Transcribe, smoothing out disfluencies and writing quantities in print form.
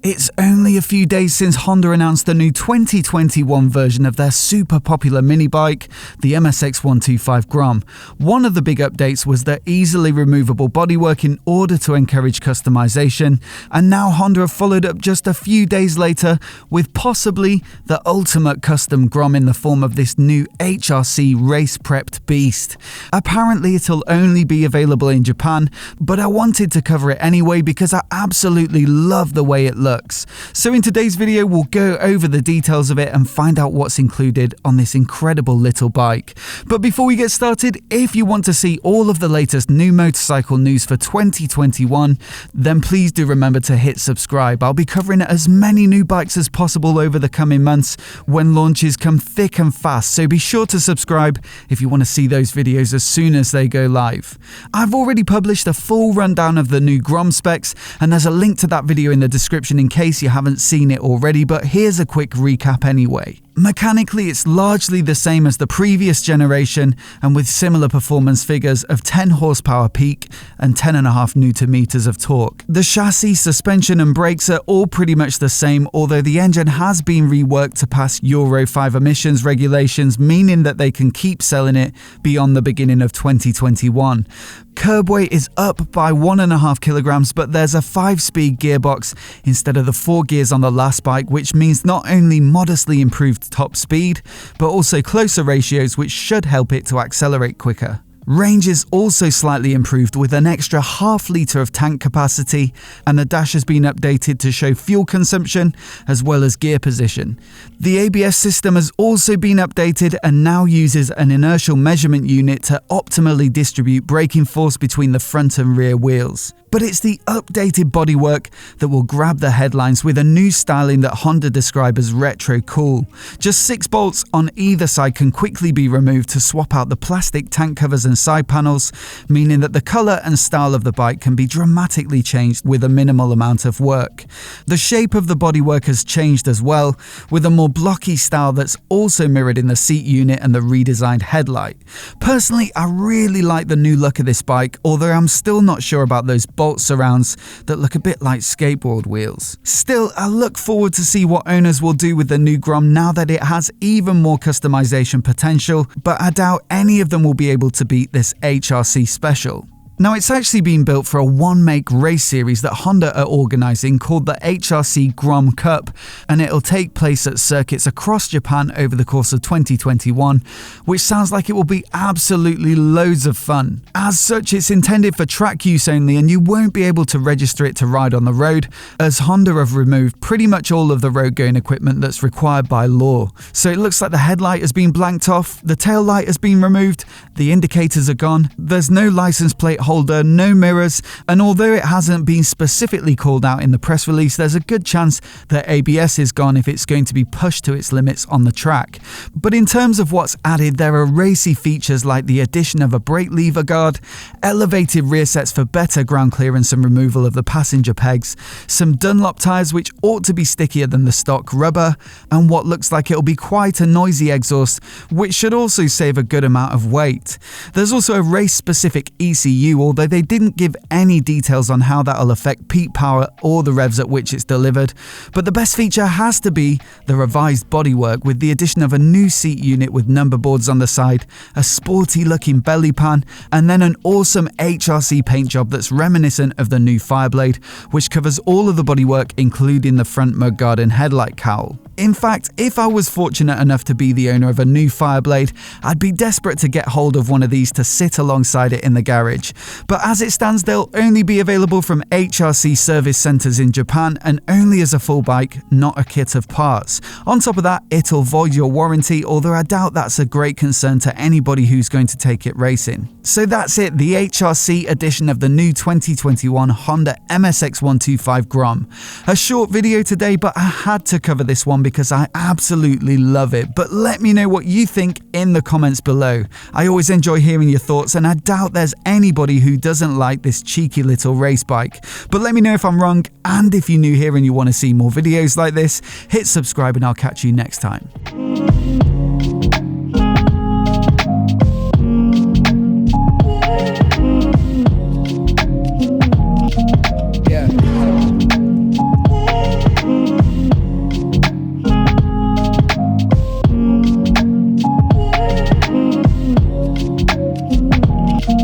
It's only a few days since Honda announced the new 2021 version of their super popular mini bike, the MSX125 Grom. One of the big updates was the easily removable bodywork in order to encourage customization, and now Honda have followed up just a few days later with possibly the ultimate custom Grom in the form of this new HRC race-prepped beast. Apparently it'll only be available in Japan, but I wanted to cover it anyway because I absolutely love the way it looks. So in today's video we'll go over the details of it and find out what's included on this incredible little bike. But before we get started, if you want to see all of the latest new motorcycle news for 2021, then please do remember to hit subscribe. I'll be covering as many new bikes as possible over the coming months when launches come thick and fast, so be sure to subscribe if you want to see those videos as soon as they go live. I've already published a full rundown of the new Grom specs, and there's a link to that video in the description in case you haven't seen it already, but here's a quick recap anyway. Mechanically, it's largely the same as the previous generation, and with similar performance figures of 10 horsepower peak and 10.5 Nm of torque. The chassis, suspension and brakes are all pretty much the same, although the engine has been reworked to pass Euro 5 emissions regulations, meaning that they can keep selling it beyond the beginning of 2021. Curb weight is up by 1.5 kilograms, but there's a 5-speed gearbox instead of the 4 gears on the last bike, which means not only modestly improved top speed, but also closer ratios, which should help it to accelerate quicker. Range is also slightly improved with an extra ½ litre of tank capacity, and the dash has been updated to show fuel consumption as well as gear position. The ABS system has also been updated and now uses an inertial measurement unit to optimally distribute braking force between the front and rear wheels. But it's the updated bodywork that will grab the headlines with a new styling that Honda describe as retro cool. Just 6 bolts on either side can quickly be removed to swap out the plastic tank covers and side panels, meaning that the colour and style of the bike can be dramatically changed with a minimal amount of work. The shape of the bodywork has changed as well, with a more blocky style that's also mirrored in the seat unit and the redesigned headlight. Personally, I really like the new look of this bike, although I'm still not sure about those bolt surrounds that look a bit like skateboard wheels. Still, I look forward to see what owners will do with the new Grom now that it has even more customization potential, but I doubt any of them will be able to beat this HRC special. Now, it's actually been built for a one-make race series that Honda are organising called the HRC Grom Cup, and it'll take place at circuits across Japan over the course of 2021, which sounds like it will be absolutely loads of fun. As such, it's intended for track use only, and you won't be able to register it to ride on the road, as Honda have removed pretty much all of the road-going equipment that's required by law. So it looks like the headlight has been blanked off, the tail light has been removed, the indicators are gone, there's no license plate holder, no mirrors, and although it hasn't been specifically called out in the press release, there's a good chance that ABS is gone if it's going to be pushed to its limits on the track. But in terms of what's added, there are racy features like the addition of a brake lever guard, elevated rear sets for better ground clearance and removal of the passenger pegs, some Dunlop tyres which ought to be stickier than the stock rubber, and what looks like it'll be quite a noisy exhaust, which should also save a good amount of weight. There's also a race-specific ECU, although they didn't give any details on how that'll affect peak power or the revs at which it's delivered. But the best feature has to be the revised bodywork, with the addition of a new seat unit with number boards on the side, a sporty looking belly pan, and then an awesome HRC paint job that's reminiscent of the new Fireblade, which covers all of the bodywork including the front mudguard and headlight cowl. In fact, if I was fortunate enough to be the owner of a new Fireblade, I'd be desperate to get hold of one of these to sit alongside it in the garage. But as it stands, they'll only be available from HRC service centres in Japan and only as a full bike, not a kit of parts. On top of that, it'll void your warranty, although I doubt that's a great concern to anybody who's going to take it racing. So that's it, the HRC edition of the new 2021 Honda MSX125 Grom. A short video today, but I had to cover this one because I absolutely love it. But let me know what you think in the comments below. I always enjoy hearing your thoughts, and I doubt there's anybody who doesn't like this cheeky little race bike. But let me know if I'm wrong, and if you're new here and you want to see more videos like this, hit subscribe and I'll catch you next time.